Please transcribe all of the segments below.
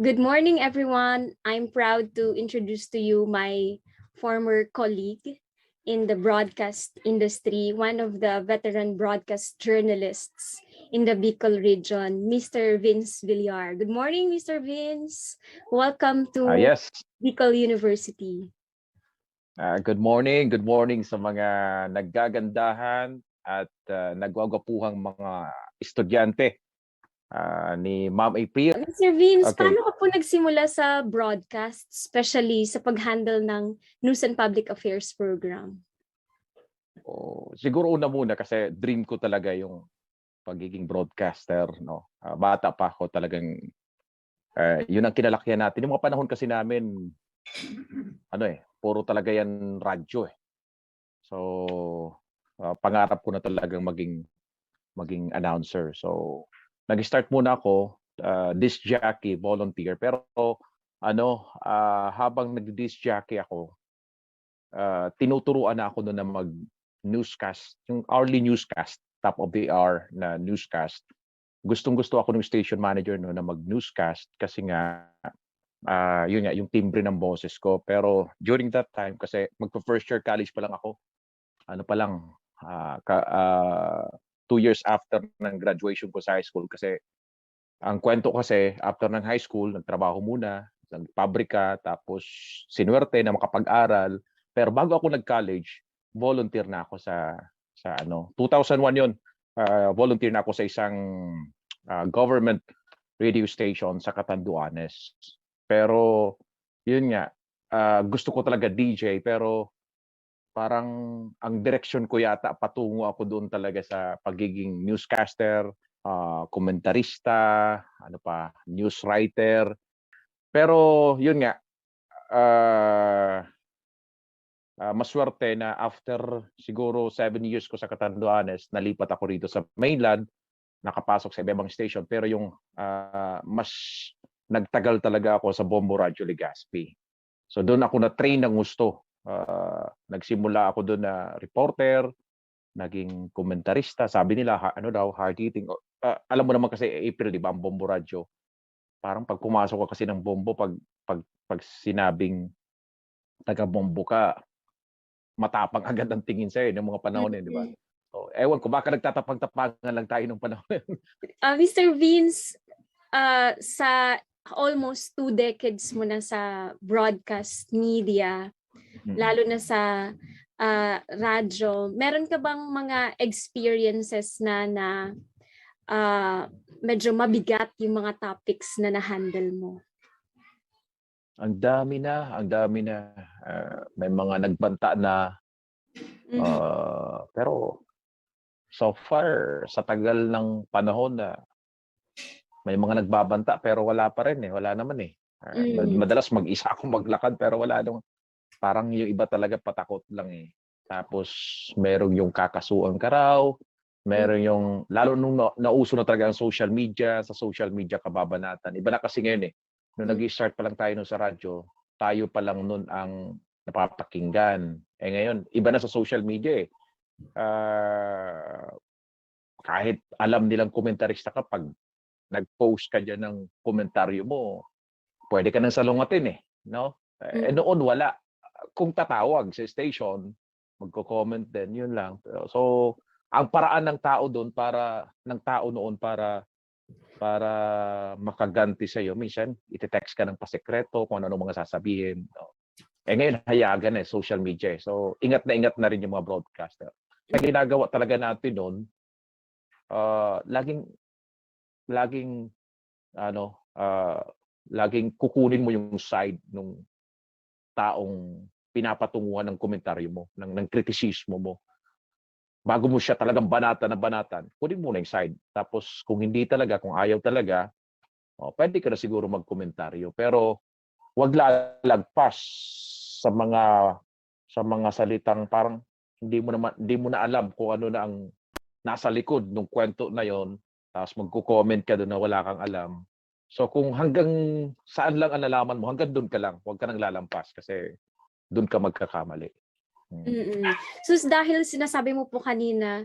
Good morning, everyone. I'm proud to introduce to you my former colleague in the broadcast industry, one of the veteran broadcast journalists in the Bicol region, Mr. Vince Villar. Good morning, Mr. Vince. Welcome to Yes. Bicol University. Good morning. Good morning sa mga naggagandahan at nagwagwapuhang mga estudyante ni Ma'am April. Mr. Vince, Okay. paano ka po nagsimula sa broadcast, especially sa pag-handle ng News and Public Affairs program? Siguro una muna kasi dream ko talaga yung pagiging broadcaster. No? Bata pa ako talagang yun ang kinalakihan natin. Yung mga panahon kasi namin, puro talaga yan radyo eh. So, pangarap ko na talagang maging announcer. So, nag-start muna ako disc jockey, volunteer. Pero habang nag-disc jockey ako, tinuturuan na ako noon na mag-newscast, yung hourly newscast, top of the hour na newscast. Gustong-gusto ako ng station manager no na mag-newscast kasi nga yun nga yung timbre ng boses ko. Pero during that time kasi magpa-first year college pa lang ako. 2 years after ng graduation ko sa high school kasi ang kwento kasi after ng high school nagtrabaho muna sa pabrika tapos sinuwerte na makapag-aral pero bago ako nag-college volunteer na ako sa 2001 yon. Volunteer na ako sa isang government radio station sa Catanduanes. Pero yun nga gusto ko talaga DJ pero parang ang direction ko yata patungo ako doon talaga sa pagiging newscaster, komentarista, news writer. Pero yun nga, maswerte na after siguro 7 years ko sa Catanduanes, nalipat ako rito sa mainland, nakapasok sa ibang station. Pero yung mas nagtagal talaga ako sa Bombo Radio Legazpi. So doon ako na-train ng gusto. Nagsimula ako doon na reporter, naging komentarista. Sabi nila, hard-hitting. Alam mo naman kasi April, di ba, ang Bombo Radio. Parang pag pumasok ka kasi ng Bombo, pag sinabing taga-Bombo ka, matapang agad ang tingin sa'yo ng mga panahon di ba? So, ewan ko, baka nagtatapang-tapangan lang tayo ng panahon. Mr. Vince, sa almost 2 decades mo na sa broadcast media, lalo na sa radyo, meron ka bang mga experiences na medyo mabigat yung mga topics na na-handle mo? Ang dami na. May mga nagbanta na. Pero so far, sa tagal ng panahon na may mga nagbabanta pero wala pa rin wala naman Madalas mag-isa akong maglakad pero wala nung parang yung iba talaga patakot lang Tapos merong yung kakasuhan ka raw, merong yung lalo nung nauso na talaga ang social media, sa social media kababanatan. Iba na kasi ngayon nung nag-start pa lang tayo sa radyo, tayo pa lang nun ang napapakinggan. Ngayon, iba na sa social media kahit alam nilang komentarista ka pag nag-post ka dyan ng komentaryo mo, pwede ka nang salungatin no? Noon wala. Kung tatawag sa station, magko-comment din, yun lang. So, ang paraan ng tao doon noon para makaganti sa iyo, minsan ite-text ka ng pasekreto kung ano mga sasabihin. No? Ngayon hayagan social media. So, ingat na rin yung mga broadcaster. Ang ginagawa talaga natin noon, laging kukunin mo yung side nung taong pinapatunguhan ng komentaryo mo, ng kritisismo mo. Bago mo siya talagang banatan, kunin mo na yung side. Tapos kung hindi talaga, kung ayaw talaga, pwede ka na siguro magkomentaryo. Pero wag lalagpas sa mga salitang parang hindi mo na alam kung ano na ang nasa likod ng kwento na yon. Tapos magko-comment ka doon na wala kang alam. So kung hanggang saan lang ang nalaman mo, hanggang doon ka lang. Huwag ka nang lalampas kasi doon ka magkakamali. So dahil sinasabi mo po kanina,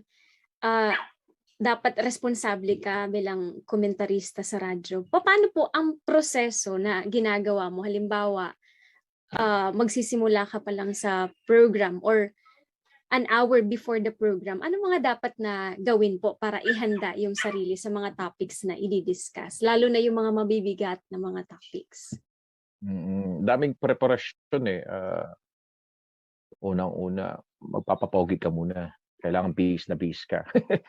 dapat responsable ka bilang komentarista sa radyo. Paano po ang proseso na ginagawa mo? Halimbawa, magsisimula ka pa lang sa program or an hour before the program, ano mga dapat na gawin po para ihanda yung sarili sa mga topics na i-discuss, lalo na yung mga mabibigat na mga topics? Daming preparasyon eh. Unang-una, magpapapogi ka muna. Kailangan bihis na bihis ka.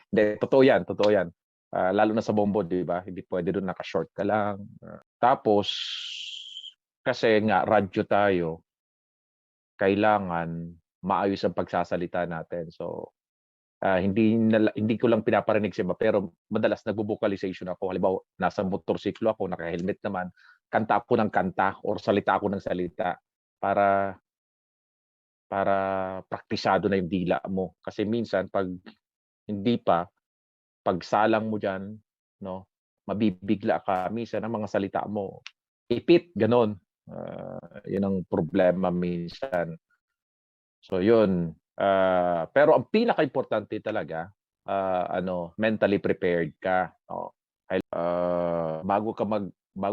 Hindi, totoo yan, totoo yan. Lalo na sa Bombo, di ba? Hindi pwede doon naka-short ka lang. Tapos, kasi nga, radyo tayo, kailangan maayos ang pagsasalita natin. So, hindi ko lang pinaparinig sa iba, pero madalas nagbo-vocalization ako. Halimbawa, nasa motorsiklo ako, naka-helmet naman, kanta ako ng kanta or salita ako ng salita para praktisado na yung dila mo. Kasi minsan pag hindi pa, pagsalang mo diyan, no, mabibigla ka. Minsan ang mga salita mo, ipit, gano'n. Yun ang problema minsan. So yun. Pero ang pinakaimportante talaga, mentally prepared ka. No? Bago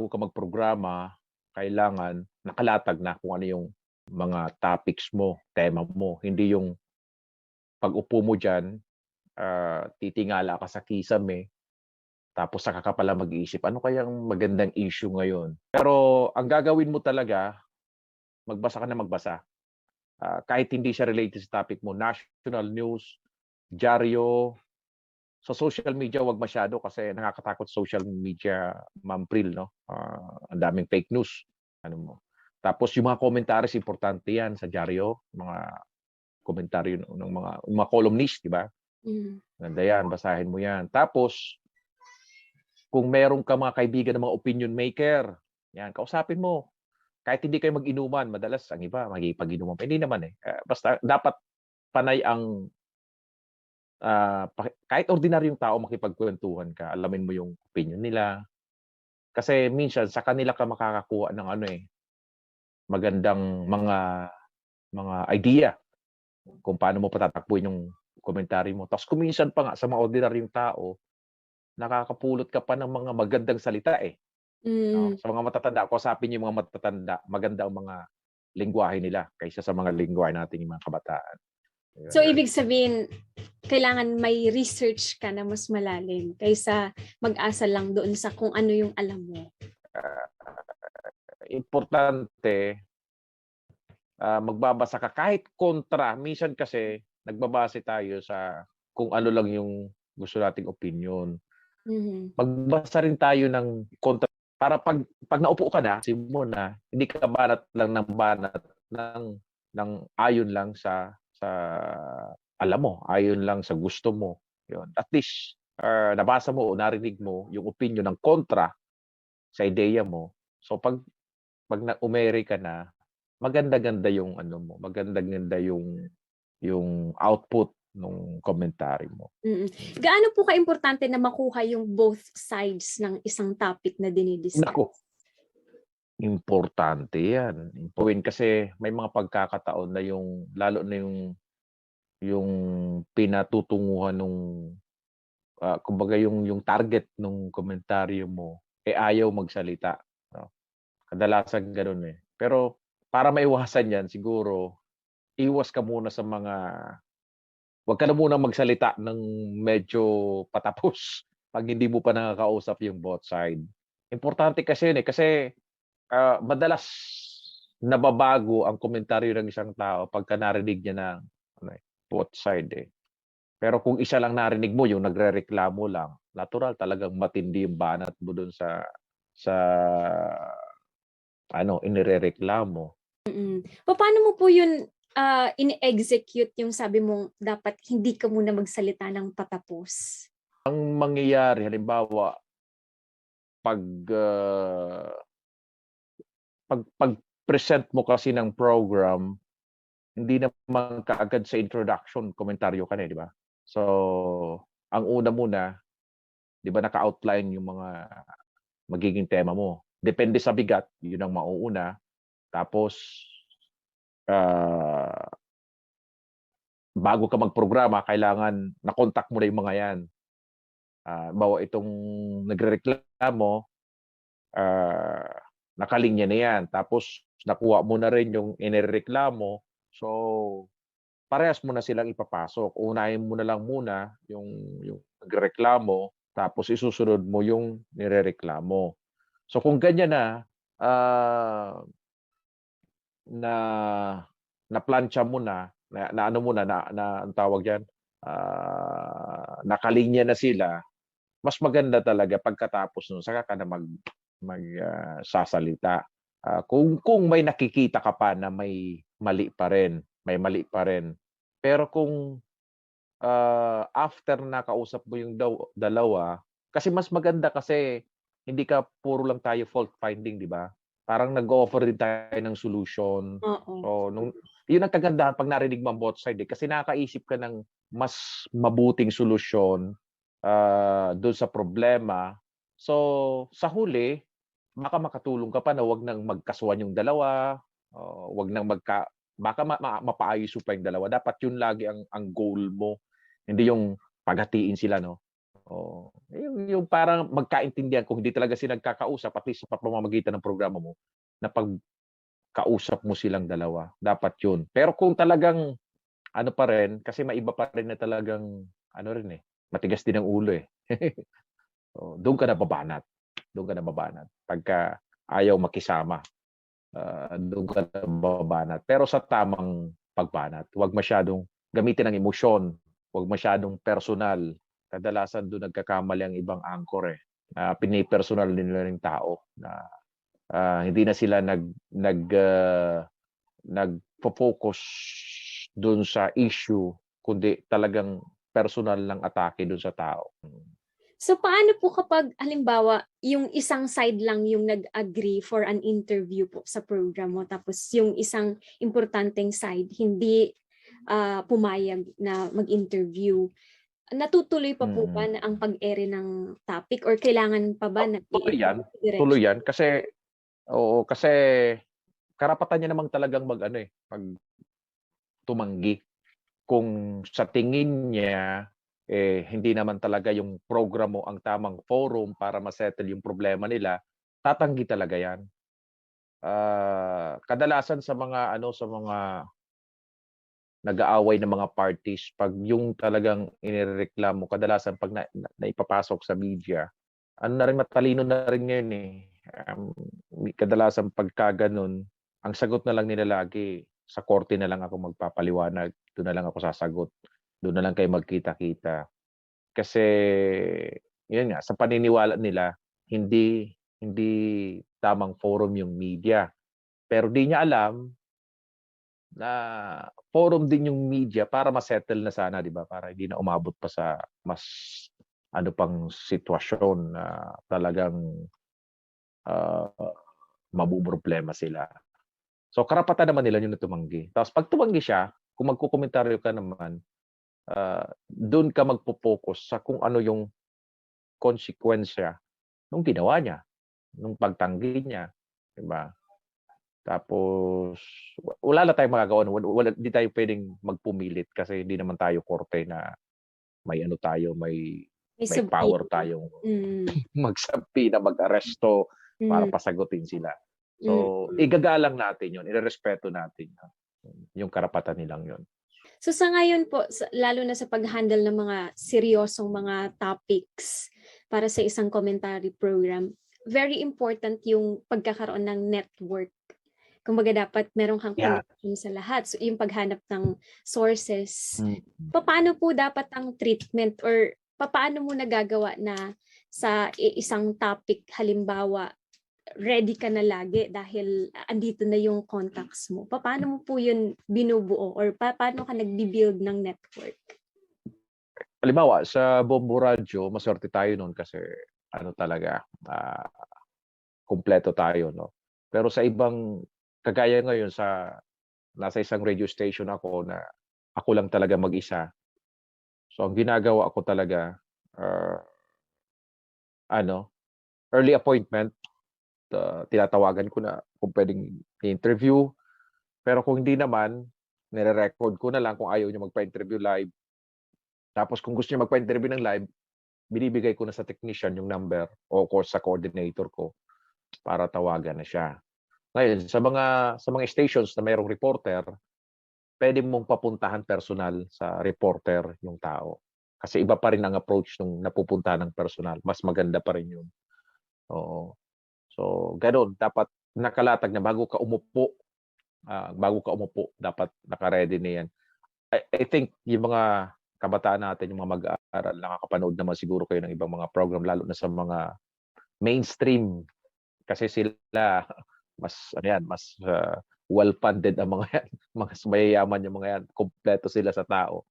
ka magprograma, kailangan nakalatag na kung ano yung mga topics mo, tema mo. Hindi yung pag-upo mo diyan, titingala ka sa kisame, tapos saka ka pala mag-iisip, ano kayang magandang issue ngayon? Pero ang gagawin mo talaga, magbasa ka na magbasa. Kahit hindi siya related sa topic mo, national news, dyaryo, sa social media wag masyado kasi nakakatakot social media, Ma'am Pril, no? Ang daming fake news. Ano mo. Tapos yung mga commentaries importante 'yan sa dyaryo, mga komentaryo ng mga columnist, di ba? Ganda 'yan, basahin mo 'yan. Tapos kung meron ka mga kaibigan ng mga opinion maker, 'yan, kausapin mo. Kahit hindi kayo mag-inuman, madalas ang iba magkikipag-inuman. Hindi naman eh. Basta dapat panay ang kahit ordinaryong tao makipagkwentuhan ka, alamin mo yung opinion nila. Kasi minsan sa kanila ka makakakuha ng magandang mga idea kung paano mo patatakbuhin yung komentary mo. Tapos kung minsan pa nga sa mga ordinaryong tao, nakakapulot ka pa ng mga magandang salita eh. No? Sa mga matatanda, kausapin niyo yung mga matatanda, maganda ang mga lengguwahe nila kaysa sa mga lengguwahe natin yung mga kabataan. So, ibig sabihin, kailangan may research ka na mas malalim kaysa mag-asa lang doon sa kung ano yung alam mo. Importante, magbabasa ka kahit kontra. Minsan kasi, nagbabase tayo sa kung ano lang yung gusto nating opinion. Magbasa rin tayo ng kontra para pag naupo ka na, isip mo na, hindi ka banat lang ng banat ng ayon lang sa alam mo, ayon lang sa gusto mo. Yun. At least, nabasa mo o narinig mo yung opinion ng kontra sa ideya mo. So pag umere ka na, maganda-ganda yung mo, maganda-ganda yung output nung commentary mo. Gaano po ka-importante na makuha yung both sides ng isang topic na dinidiscuss? Nako, importante yan. Kasi may mga pagkakataon na lalo na yung pinatutunguhan nung kumbaga yung target nung komentaryo mo ayaw magsalita, no? Kadalasan ganoon eh. Pero para maiwasan 'yan siguro iwas ka muna sa wag ka na muna magsalita ng medyo patapos pag hindi mo pa nakakausap yung both side. Importante kasi yun eh, kasi madalas nababago ang komentaryo ng isang tao pagka narinig niya ng both side eh. Pero kung isa lang narinig mo, yung nagrereklamo lang, natural talagang matindi yung banat mo dun sa inirereklamo. Paano mo po yun in-execute yung sabi mong dapat hindi ka muna magsalita ng patapos? Ang mangyayari, halimbawa, pag-present mo kasi ng program, hindi naman kaagad sa introduction, komentaryo ka na, di ba? So, ang una muna, di ba naka-outline yung mga magiging tema mo. Depende sa bigat, yun ang mauuna. Tapos, bago ka magprograma, kailangan na-contact mo na yung mga yan. Bawa itong nagrereklamo, nakalinya na yan. Tapos nakuha mo na rin yung inireklamo. So, parehas mo na silang ipapasok. Unahin mo na lang muna yung nagrereklamo, tapos isusunod mo yung nirereklamo. So kung ganyan na naplantsa mo na ano mo na ang tawag diyan, nakalinya na sila, mas maganda talaga pagkatapos nun saka ka na sasalita. Kung may nakikita ka pa na may mali pa rin, may mali pa rin. Pero kung after na kausap mo yung dalawa, kasi mas maganda kasi hindi ka puro lang tayo fault finding, 'di ba? Parang nag-o-offer din tayo ng solution. Oo. So yun ang kagandahan 'pag narinig mo ang both side, eh, kasi nakakaisip ka ng mas mabuting solusyon, dun sa problema. So sa huli, baka makatulong ka pa na 'wag nang magkasuhan yung dalawa, 'wag nang baka mapaayos mo pa yung dalawa. Dapat yun lagi ang goal mo, hindi yung paghatiin sila, 'no? Oo, yung parang magkaintindihan kung hindi talaga sila nagkakausap, at least sa pamamagitan ng programa mo, napagkausap mo silang dalawa, dapat yun. Pero kung talagang ano pa rin, kasi maiba pa rin na talagang ano rin, matigas din ang ulo, eh. Oo, dun ka na babanat, dun ka na babanat pagka ayaw makisama. Doon ka na babanat. Pero sa tamang pagbanat, huwag masyadong gamitin ang emosyon, huwag masyadong personal. Kadalasan doon nagkakamali ang ibang anchor, pinipersonal nila yung tao na hindi na sila nagfo-focus doon sa issue, kundi talagang personal lang atake doon sa tao. So paano po kapag halimbawa yung isang side lang yung nag-agree for an interview po sa program mo, tapos yung isang importanteng side hindi pumayag na mag-interview, natutuloy pa po ba Mm. na ang pag-ere ng topic or kailangan pa ba na Tuloy yan, tuloy i-direction? yan kasi oo, kasi karapatan niya namang talagang tumanggi. Kung sa tingin niya, hindi naman talaga yung programo ang tamang forum para ma-settle yung problema nila, tatanggi talaga yan. Kadalasan sa mga nag-aaway na mga parties, 'pag yung talagang inirereklamo, kadalasan 'pag naipapasok sa media, ano na rin, matalino na rin ngayon, kadalasan pagka gano'n, ang sagot na lang nila lagi, "Sa korte na lang ako magpapaliwanag, do'n na lang ako sasagot, do'n na lang kayo magkita-kita." Kasi yun nga, sa paniniwala nila, hindi hindi tamang forum yung media. Pero di niya alam na forum din yung media para ma-settle na sana, 'di ba? Para hindi na umabot pa sa mas ano pang sitwasyon na talagang, ah, mamomroblema sila. So karapatan naman nila yun na tumanggi. Tapos 'pag tumanggi siya, kung magkokomentaryo ka naman, dun ka magfo-focus sa kung ano yung konsekwensya nung ginawa niya, nung pagtanggi niya, 'di ba? Tapos wala na tayong magagawa, hindi tayo puwedeng magpumilit kasi hindi naman tayo korte na may ano tayo, May may power subpoena. tayong Mm. magsampi na mag-aresto para Mm. pasagutin sila. Mm. So, igagalang natin 'yun, irerespeto natin 'yun, yung karapatan nilang 'yun. So sa ngayon po, lalo na sa pag-handle ng mga seryosong mga topics para sa isang commentary program, very important yung pagkakaroon ng network. Kumbaga dapat meron kang Yeah. connection sa lahat. So yung paghanap ng sources. Mm. Paano po dapat ang treatment or paano mo nagagawa na sa isang topic, halimbawa ready ka na lagi dahil andito na yung contacts mo. Paano mo po yun binubuo or paano ka nagbi-build ng network? Halimbawa sa Bombo Radyo, masuwerte tayo nun kasi ano talaga, kumpleto tayo, 'no. Pero sa ibang kagaya ngayon nasa isang radio station ako na ako lang talaga mag-isa. So ang ginagawa ko talaga, ah, ano, early appointment, tinatawagan ko na kung puwedeng i-interview. Pero kung hindi naman, nire-record ko na lang kung ayaw niya magpa-interview live. Tapos kung gusto niya magpa-interview ng live, binibigay ko na sa technician yung number o course sa coordinator ko para tawagan na siya. Ngayon, sa mga stations na mayroong reporter, pwede mong papuntahan personal sa reporter yung tao. Kasi iba pa rin ang approach nung napupuntahan ng personal. Mas maganda pa rin yun. Oo. So, gano'n. Dapat nakalatag na bago ka umupo, dapat naka-ready na yan. I think yung mga kabataan natin, yung mga mag-aaral, nakakapanood naman siguro kayo ng ibang mga program, lalo na sa mga mainstream. Kasi sila, mas well-funded ang mga yan. Mas mayayaman yung mga yan. Kompleto sila sa tao.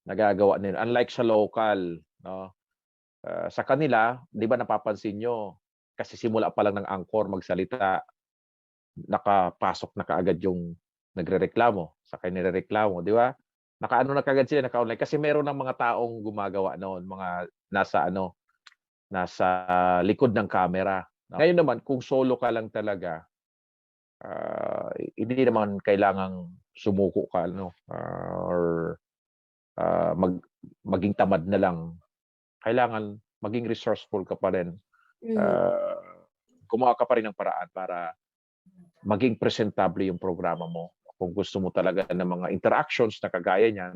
Nagagawa nila. Unlike sa local, no? Sa kanila, di ba napapansin nyo, kasi simula pa lang ng anchor magsalita, nakapasok na kaagad yung nagrereklamo, saka nirereklamo, di ba? Nakaano na kaagad sila, naka-online. Kasi meron ng mga taong gumagawa noon, mga nasa likod ng camera. Ngayon naman, kung solo ka lang talaga, hindi naman kailangang sumuko ka, or maging tamad na lang. Kailangan maging resourceful ka pa rin. Gumawa ka pa rin ng paraan para maging presentable yung programa mo. Kung gusto mo talaga ng mga interactions na kagaya niyan,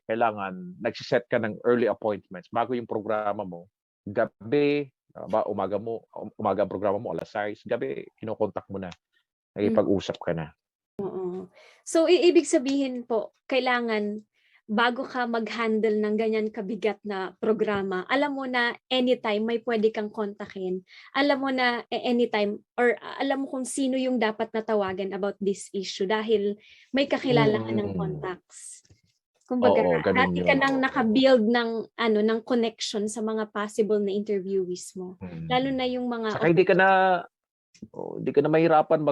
kailangan nagsiset ka ng early appointments bago yung programa mo. Gabi, umaga ang programa mo, alas 6, gabi, kinokontak mo na. Nakipag-usap ka na. Oo. So, ibig sabihin po, kailangan bago ka mag-handle ng ganyan kabigat na programa, alam mo na anytime may pwede kang kontakin. Alam mo na anytime or alam mo kung sino yung dapat na tawagan about this issue dahil may kakilala ka ng contacts. Kumbaga, Oo, ganun dati ka yun. nang naka-build ng connection sa mga possible na interviewees mo. Lalo na yung mga Saka hindi ka na mahirapan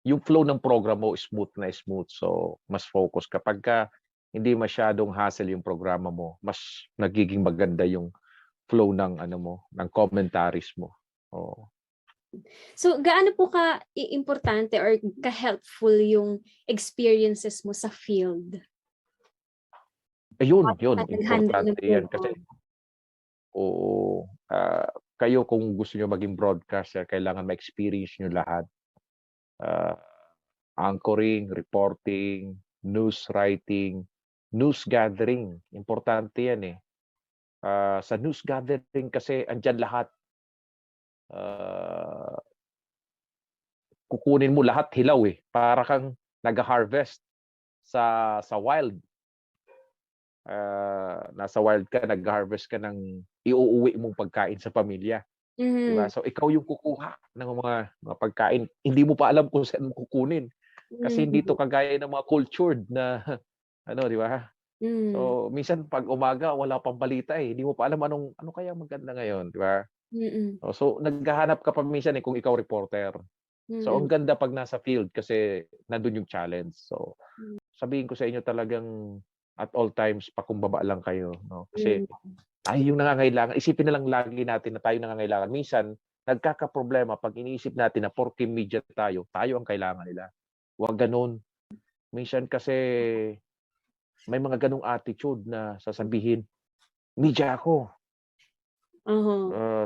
yung flow ng program mo smooth na smooth. So, mas focus kapag hindi masyadong hassle yung programa mo, mas nagiging maganda yung flow ng ng commentaries mo. Oo. So, gaano po ka importante or ka-helpful yung experiences mo sa field? Yun, Nag-handle importante yan kasi kayo kung gusto nyo maging broadcaster, kailangan ma-experience nyo lahat. Anchoring, reporting, news writing, news gathering. Importante yan eh. Sa news gathering kasi andyan lahat. Kukunin mo lahat hilaw eh. Para kang nag-harvest sa wild. Nasa wild ka, nag-harvest ka ng iuuwi mong pagkain sa pamilya. Diba? So ikaw yung kukuha ng mga pagkain. Hindi mo pa alam kung saan mo kukunin. Kasi hindi to kagaya ng mga cultured na di ba? So minsan pag umaga wala pang balita eh. Hindi mo pa alam ano kaya maganda ngayon, di ba? So naghahanap ka pa minsan kung ikaw reporter. So ang ganda pag nasa field kasi nandun yung challenge. So sabihin ko sa inyo talagang at all times pakumbaba lang kayo, no? Kasi tayo yung nangangailangan. Isipin na lang lagi natin na tayo nangangailangan. Minsan nagkakaproblema pag iniisip natin na porke media tayo ang kailangan nila. Huwag ganun. Minsan kasi may mga ganung attitude na sasabihin, media ako.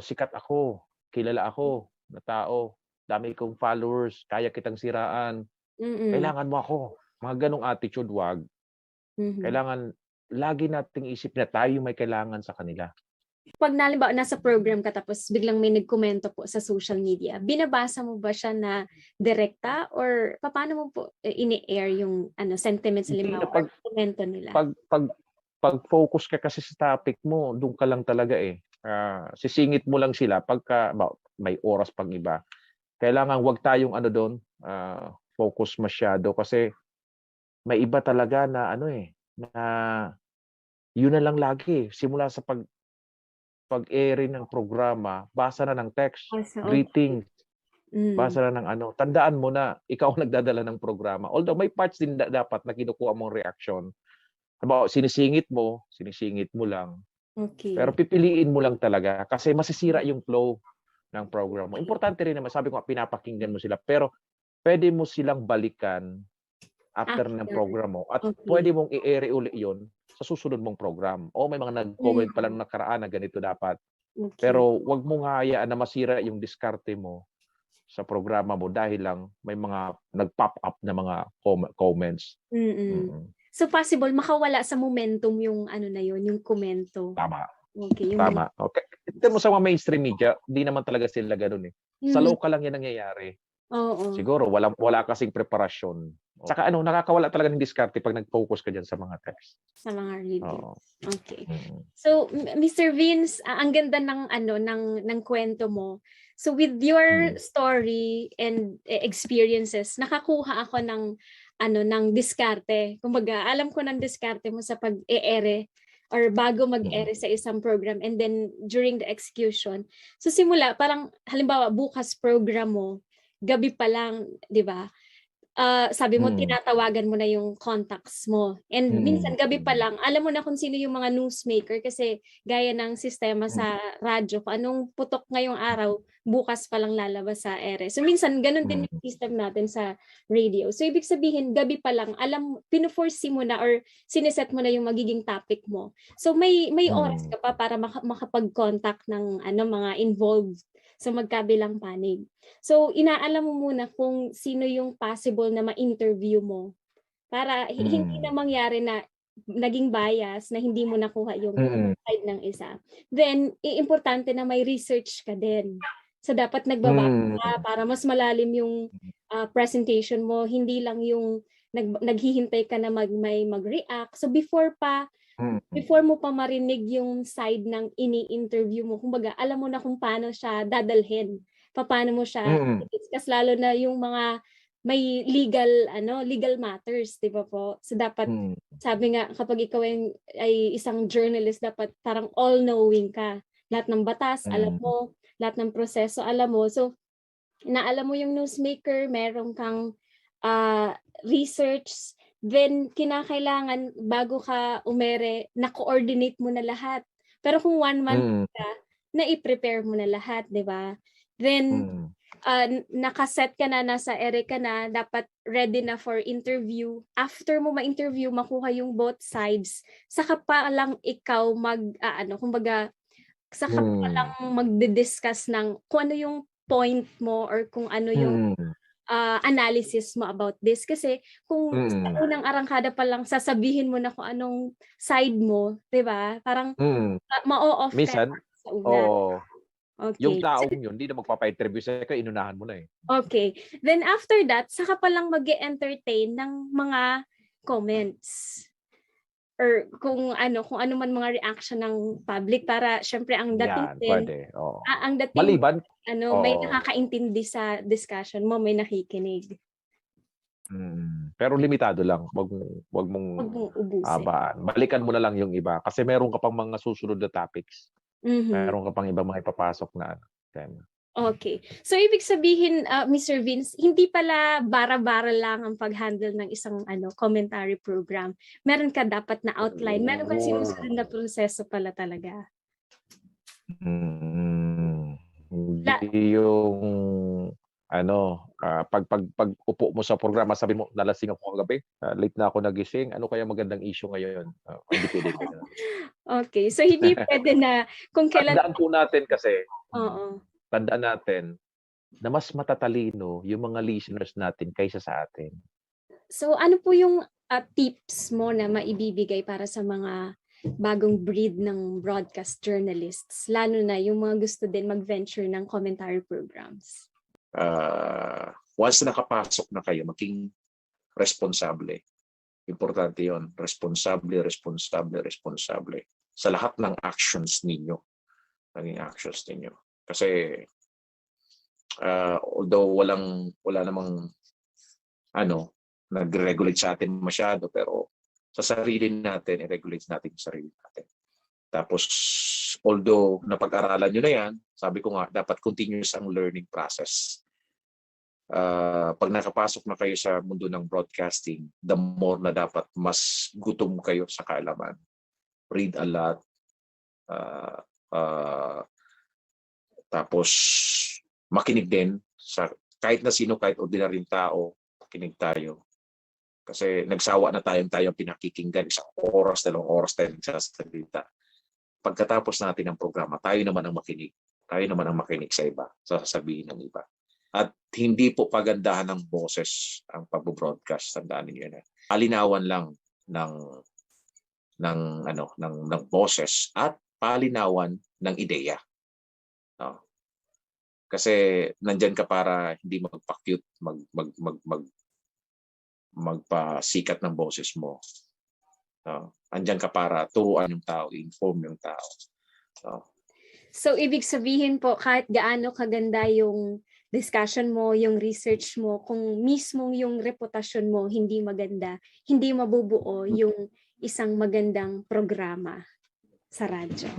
Sikat ako. Kilala ako na tao. Dami kong followers. Kaya kitang siraan. Kailangan mo ako. Mga ganung attitude, wag. Kailangan lagi nating isip na tayo may kailangan sa kanila. Pag nalimbawa nasa program ka tapos biglang may nagkomento po sa social media, binabasa mo ba siya na direkta or paano mo po ini-air yung sentiments nila or komento nila? Pag focus ka kasi sa topic mo, doon ka lang talaga eh. Sisingit mo lang sila pagka may oras pang iba. Kailangan wag tayong doon, focus masyado kasi may iba talaga na na yun na lang lagi. Simula sa pag-airing ng programa, basa na ng text, greetings, basa na ng Tandaan mo na ikaw ang nagdadala ng programa. Although may parts din dapat na kinukuha mong reaction. Halimbawa, sinisingit mo lang. Okay. Pero pipiliin mo lang talaga kasi masisira yung flow ng program mo. Importante rin naman, sabi ko pinapakinggan mo sila, pero pwede mo silang balikan after ng program mo at pwede mong i-air uli yun sa susunod mong program. O may mga nag-comment pala nung nakaraan na ganito dapat. Okay. Pero wag mo nga hayaan na masira yung diskarte mo sa programa mo dahil lang may mga nag-pop up na mga comments. So possible makawala sa momentum yung ano na yun, yung komento. Tama. Okay, yung Tama. Okay. Tignan mo sa mga mainstream media, di naman talaga sila ganoon eh. Sa local lang yan nangyayari. Oo. Siguro wala kasing preparasyon. Saka nakakawala talaga ng diskarte pag nag-focus ka diyan sa mga text. Sa mga reviews. Oo. Okay. So Mr. Vince, ang ganda ng kwento mo. So with your story and experiences, nakakuha ako ng diskarte. Kumbaga, alam ko ng diskarte mo sa pag-e-ere or bago mag-ere sa isang program and then during the execution. So simula, parang halimbawa bukas program mo, gabi pa lang, 'di ba? Sabi mo tinatawagan mo na yung contacts mo. And minsan gabi pa lang, alam mo na kung sino yung mga newsmaker kasi gaya ng sistema sa radyo, kung anong putok ngayong araw, bukas pa lang lalabas sa ere. So minsan ganun din yung system natin sa radio. So ibig sabihin gabi pa lang, pino-foresee mo na or sineset mo na yung magiging topic mo. So may oras ka pa para makapag-contact ng mga involved sa magkabilang panig. So, inaalam mo muna kung sino yung possible na ma-interview mo para hindi na mangyari na naging bias na hindi mo nakuha yung side ng isa. Then, importante na may research ka din. So, dapat nagbabasa ka para mas malalim yung presentation mo. Hindi lang yung naghihintay ka na mag-react. So, before mo pa marinig yung side ng ini-interview mo, kumbaga, alam mo na kung paano siya dadalhin. Paano mo siya i-discuss, lalo na yung mga may legal matters, di ba po? So dapat, sabi nga, kapag ikaw ay isang journalist, dapat parang all-knowing ka. Lahat ng batas, alam mo. Lahat ng proseso, alam mo. So, naalam mo yung newsmaker, meron kang research, then kinakailangan bago ka umere, na-coordinate mo na lahat. Pero kung 1 month ka, na-i-prepare mo na lahat, di ba? Then, nakaset ka na, nasa ere ka na, dapat ready na for interview. After mo ma-interview, makuha yung both sides, saka pa lang ikaw saka pa lang magdi-discuss ng kung ano yung point mo or kung ano yung analysis mo about this. Kasi kung sa unang arangkada pa lang sasabihin mo na kung anong side mo, 'di ba? Parang ma-o-off ka sa una. Okay. Yung taong yun, hindi na magpapa-interview sa'yo, inunahan mo na eh. Okay. Then after that, saka pa lang mag-e-entertain ng mga comments. Or kung ano man mga reaction ng public para syempre ang dating din. Ang dating maliban may nakakaintindi sa discussion mo, may nakikinig. Pero limitado lang, wag mong ubusin. Balikan mo na lang yung iba kasi meron ka pang mga susunod na topics. Meron ka pang ibang mga ipapasok na tema. Okay. So ibig sabihin, Mr. Vince, hindi pala bara-bara lang ang pag-handle ng isang commentary program. Meron ka dapat na outline, meron kang sinusunod na proseso pala talaga. Hindi yung pag upo mo sa programa, sabi mo, nalasing ako kagabi, late na ako nagising, ano kaya magandang issue ngayon? Hindi pwede. Okay, so hindi pwede na kung kailan... Tandaan po natin kasi, tandaan natin na mas matatalino yung mga listeners natin kaysa sa atin. So ano po yung tips mo na maibibigay para sa mga bagong breed ng broadcast journalists, lalo na yung mga gusto din mag-venture ng commentary programs? Once nakapasok na kayo, maging responsable. Importante yon, responsable sa lahat ng actions ninyo. Kasi although wala namang nag-regulate sa atin masyado, pero sa sarili natin, i-regulate natin sa sarili natin. Tapos, although napag-aralan nyo na yan, sabi ko nga, dapat continuous ang learning process. Pag nakapasok na kayo sa mundo ng broadcasting, the more na dapat mas gutom kayo sa kaalaman. Read a lot. Tapos, makinig din sa kahit na sino, kahit ordinaryong tao, makinig tayo. Kasi nagsawa na tayong pinakikinggan, 1 oras, 2 oras tayo nagsasalita. Pagkatapos natin ng programa, tayo naman ang makinig. Tayo naman ang makinig sa iba, sa sasabihin ng iba. At hindi po pagandahan ng boses ang pag-broadcast, tandaan niyo yan. Palinawan lang ng boses at palinawan ng ideya. No? Kasi nandyan ka para hindi magpa-cute, magpasikat ng boses mo. No? Andyan ka para turuan yung tao, inform yung tao. No? So, ibig sabihin po, kahit gaano kaganda yung discussion mo, yung research mo, kung mismo yung reputasyon mo hindi maganda, hindi mabubuo yung isang magandang programa sa radyo.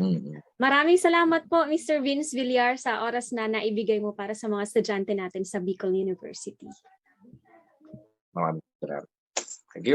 Maraming salamat po, Mr. Vince Villar, sa oras na naibigay mo para sa mga estudyante natin sa Bicol University. Maraming salamat. Thank you.